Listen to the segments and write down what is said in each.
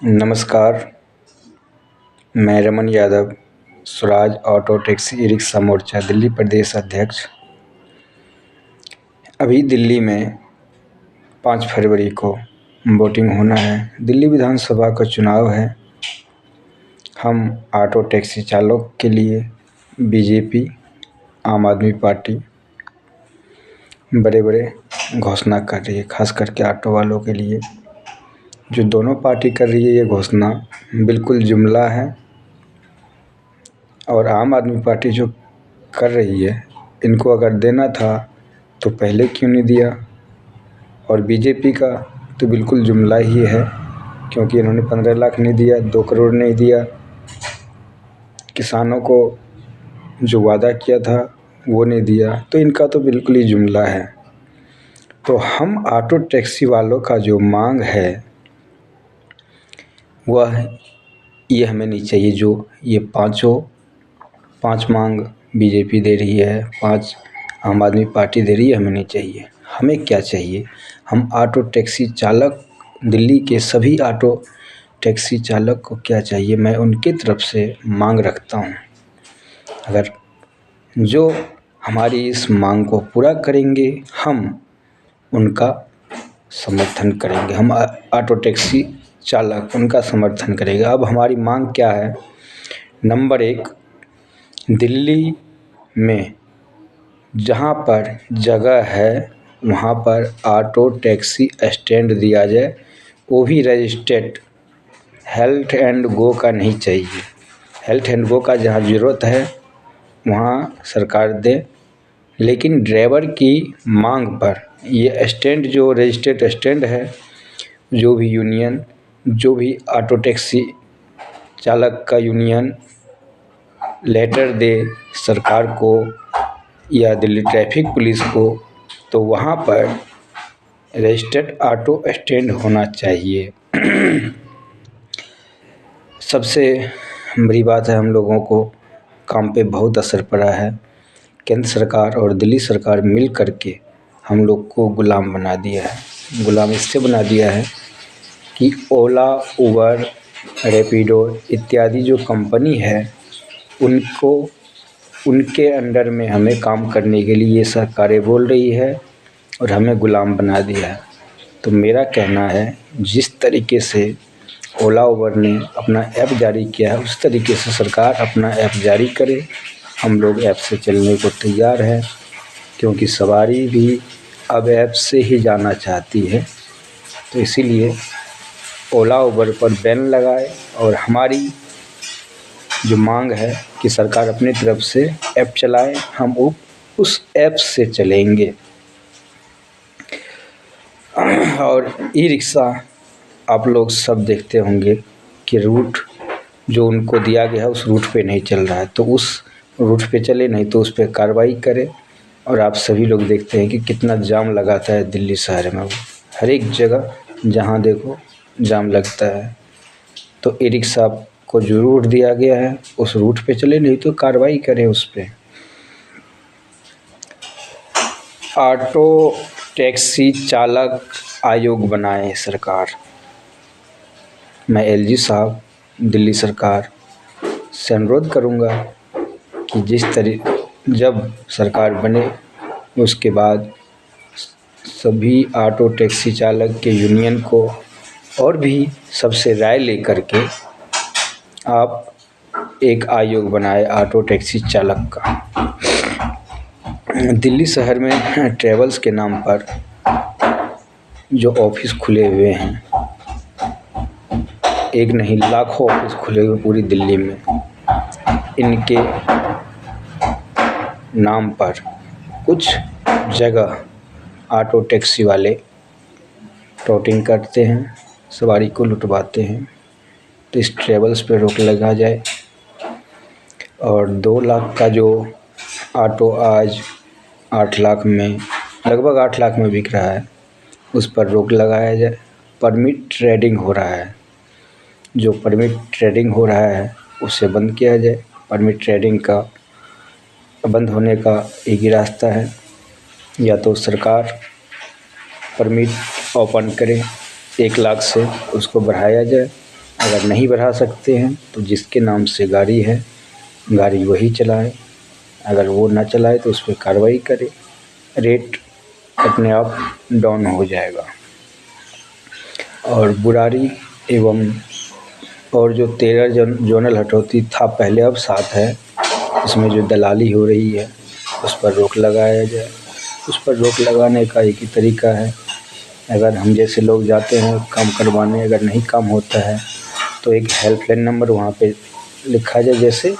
नमस्कार, मैं Raman Yadav, Swaraj auto taxi e rickshaw Morcha Delhi प्रदेश अध्यक्ष। अभी दिल्ली में 5 फरवरी को वोटिंग होना है। दिल्ली विधानसभा का चुनाव है। हम ऑटो टैक्सी चालक के लिए बीजेपी, आम आदमी पार्टी बड़े बड़े घोषणा कर रही है, खास करके ऑटो वालों के लिए। जो दोनों पार्टी कर रही है ये घोषणा बिल्कुल जुमला है, और आम आदमी पार्टी जो कर रही है, इनको अगर देना था तो पहले क्यों नहीं दिया। और बीजेपी का तो बिल्कुल जुमला ही है, क्योंकि इन्होंने 15 लाख नहीं दिया, 2 करोड़ नहीं दिया। किसानों को जो वादा किया था वो नहीं दिया, तो इनका तो बिल्कुल ही जुमला है। तो हम ऑटो टैक्सी वालों का जो मांग है वह ये हमें नहीं चाहिए। जो ये 5 मांग बीजेपी दे रही है, 5 आम आदमी पार्टी दे रही है, हमें नहीं चाहिए। हमें क्या चाहिए? हम ऑटो टैक्सी चालक, दिल्ली के सभी ऑटो टैक्सी चालक को क्या चाहिए, मैं उनकी तरफ से मांग रखता हूँ। अगर जो हमारी इस मांग को पूरा करेंगे, हम उनका समर्थन करेंगे। हम ऑटो टैक्सी चालक उनका समर्थन करेंगे। अब हमारी मांग क्या है? नंबर 1, दिल्ली में जहाँ पर जगह है वहाँ पर ऑटो टैक्सी स्टैंड दिया जाए, वो भी रजिस्टर्ड। हेल्थ एंड गो का नहीं चाहिए। हेल्थ एंड गो का जहाँ ज़रूरत है वहाँ सरकार दे, लेकिन ड्राइवर की मांग पर ये स्टैंड, जो रजिस्टर्ड स्टैंड है, जो भी यूनियन, जो भी ऑटो टैक्सी चालक का यूनियन लेटर दे सरकार को या दिल्ली ट्रैफिक पुलिस को, तो वहाँ पर रजिस्टर्ड ऑटो स्टैंड होना चाहिए। सबसे बड़ी बात है, हम लोगों को काम पे बहुत असर पड़ा है। केंद्र सरकार और दिल्ली सरकार मिल कर के हम लोग को गुलाम बना दिया है। गुलाम इससे बना दिया है कि ओला, उबर, रैपिडो इत्यादि जो कंपनी है, उनको उनके अंडर में हमें काम करने के लिए ये सरकारें बोल रही है और हमें गुलाम बना दिया है। तो मेरा कहना है, जिस तरीके से ओला, उबर ने अपना ऐप जारी किया है, उस तरीके से सरकार अपना ऐप जारी करे। हम लोग ऐप से चलने को तैयार हैं, क्योंकि सवारी भी अब ऐप से ही जाना चाहती है। तो इसीलिए ओला, उबर पर बैन लगाए, और हमारी जो मांग है कि सरकार अपनी तरफ से ऐप चलाए, हम उस ऐप से चलेंगे। और ई रिक्शा आप लोग सब देखते होंगे कि रूट जो उनको दिया गया है उस रूट पे नहीं चल रहा है, तो उस रूट पे चले, नहीं तो उस पे कार्रवाई करें। और आप सभी लोग देखते हैं कि कितना जाम लगाता है दिल्ली शहर में। वो हर एक जगह जहाँ देखो जाम लगता है। तो ई रिक्शा को जो रूट दिया गया है उस रूट पे चले, नहीं तो कार्रवाई करें उस पे। ऑटो टैक्सी चालक आयोग बनाए सरकार। मैं एलजी साहब, दिल्ली सरकार से अनुरोध करूँगा कि जब सरकार बने उसके बाद सभी ऑटो टैक्सी चालक के यूनियन को और भी सबसे राय लेकर के आप एक आयोग बनाए ऑटो टैक्सी चालक का। दिल्ली शहर में ट्रेवल्स के नाम पर जो ऑफिस खुले हुए हैं, एक नहीं लाखों ऑफिस खुले हुए पूरी दिल्ली में, इनके नाम पर कुछ जगह ऑटो टैक्सी वाले टोटिंग करते हैं, सवारी को लुटवाते हैं। तो इस ट्रेवल्स पे रोक लगा जाए, और 2 लाख का जो ऑटो आज 8 लाख में, लगभग 8 लाख में बिक रहा है, उस पर रोक लगाया जाए। परमिट ट्रेडिंग हो रहा है, जो परमिट ट्रेडिंग हो रहा है उसे बंद किया जाए। परमिट ट्रेडिंग का बंद होने का एक ही रास्ता है, या तो सरकार परमिट ओपन करे 1 लाख से, उसको बढ़ाया जाए, अगर नहीं बढ़ा सकते हैं तो जिसके नाम से गाड़ी है गाड़ी वही चलाए, अगर वो ना चलाए तो उस पर कार्रवाई करे, रेट अपने आप डाउन हो जाएगा। और बुराड़ी एवं और जो 13 जोनल हटौती था पहले अब 7 है, इसमें जो दलाली हो रही है उस पर रोक लगाया जाए। उस पर रोक लगाने का एक ही तरीका है, अगर हम जैसे लोग जाते हैं काम करवाने, अगर नहीं काम होता है तो एक हेल्पलाइन नंबर वहाँ पे लिखा जाए, जैसे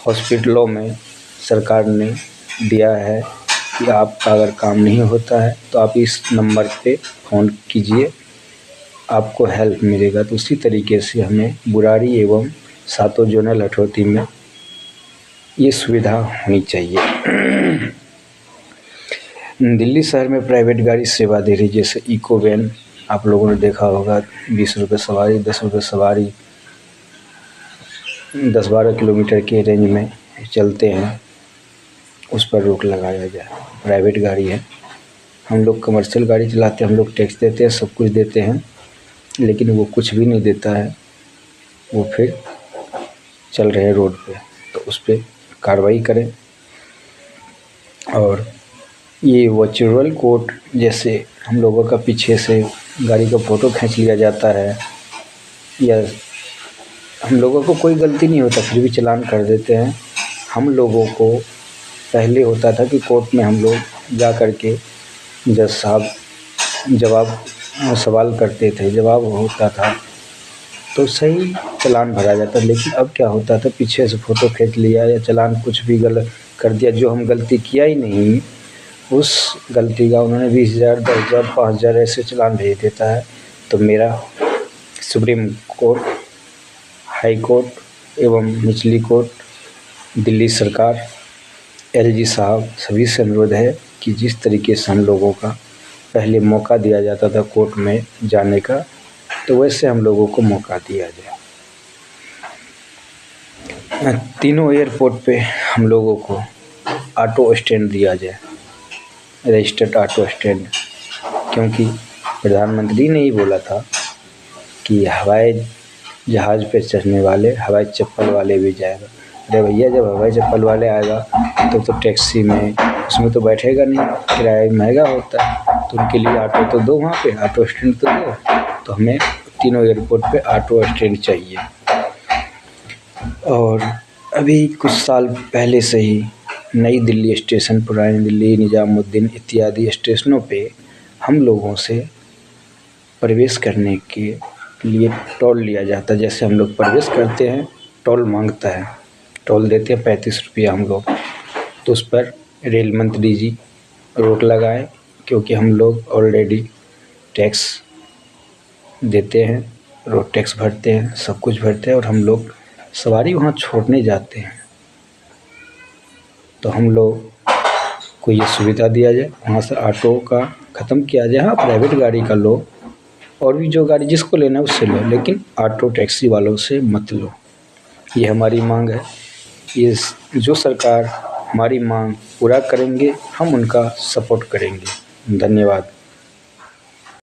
हॉस्पिटलों में सरकार ने दिया है कि आपका अगर काम नहीं होता है तो आप इस नंबर पे फ़ोन कीजिए, आपको हेल्प मिलेगा। तो उसी तरीके से हमें बुराड़ी एवं 7 जोनल हटौती में ये सुविधा होनी चाहिए। दिल्ली शहर में प्राइवेट गाड़ी सेवा दे रही, जैसे इको वैन आप लोगों ने देखा होगा, 20 रुपये सवारी, 10 रुपये सवारी, 10-12 किलोमीटर के रेंज में चलते हैं, उस पर रोक लगाया जाए। प्राइवेट गाड़ी है, हम लोग कमर्शियल गाड़ी चलाते हैं, हम लोग टैक्स देते हैं, सब कुछ देते हैं, लेकिन वो कुछ भी नहीं देता है, वो फिर चल रहे हैं रोड पे, तो उस पर कार्रवाई करें। और ये वर्चुअल कोर्ट, जैसे हम लोगों का पीछे से गाड़ी का फ़ोटो खींच लिया जाता है, या हम लोगों को कोई गलती नहीं होता फिर भी चालान कर देते हैं। हम लोगों को पहले होता था कि कोर्ट में हम लोग जा कर के जज साहब जवाब सवाल करते थे, जवाब होता था तो सही चालान भरा जाता। लेकिन अब क्या होता था, पीछे से फ़ोटो खींच लिया या चालान कुछ भी गलत कर दिया, जो हम गलती किया ही नहीं, उस गलती का उन्होंने 20,000, 10,000, 5,000 ऐसे चालान भेज देता है। तो मेरा सुप्रीम कोर्ट, हाई कोर्ट एवं निचली कोर्ट, दिल्ली सरकार, एलजी साहब सभी से अनुरोध है कि जिस तरीके से हम लोगों का पहले मौका दिया जाता था कोर्ट में जाने का, तो वैसे हम लोगों को मौका दिया जाए। तीनों एयरपोर्ट पे हम लोगों को ऑटो स्टैंड दिया जाए, रजिस्टर्ड ऑटो स्टैंड, क्योंकि प्रधानमंत्री ने ही बोला था कि हवाई जहाज़ पे चढ़ने वाले हवाई चप्पल वाले भी जाएगा। अरे भैया, जब हवाई चप्पल वाले आएगा तो टैक्सी में उसमें तो बैठेगा नहीं, किराया महंगा होता है, तो उनके लिए ऑटो तो दो, वहाँ पे ऑटो स्टैंड तो दो। तो हमें तीनों एयरपोर्ट पे ऑटो स्टैंड चाहिए। और अभी कुछ साल पहले से ही नई दिल्ली स्टेशन, पुरानी दिल्ली, निजामुद्दीन इत्यादि स्टेशनों पे हम लोगों से प्रवेश करने के लिए टोल लिया जाता है। जैसे हम लोग प्रवेश करते हैं, टोल मांगता है, टोल देते हैं 35 रुपया हम लोग। तो उस पर रेल मंत्री जी रोक लगाए, क्योंकि हम लोग ऑलरेडी टैक्स देते हैं, रोड टैक्स भरते हैं, सब कुछ भरते हैं, और हम लोग सवारी वहाँ छोड़ने जाते हैं। तो हम लोग को ये सुविधा दिया जाए, वहाँ से ऑटो का ख़त्म किया जाए। हाँ, प्राइवेट गाड़ी का लो, और भी जो गाड़ी जिसको लेना है उससे लो, लेकिन ऑटो टैक्सी वालों से मत लो। ये हमारी मांग है। ये जो सरकार हमारी मांग पूरा करेंगे, हम उनका सपोर्ट करेंगे। धन्यवाद।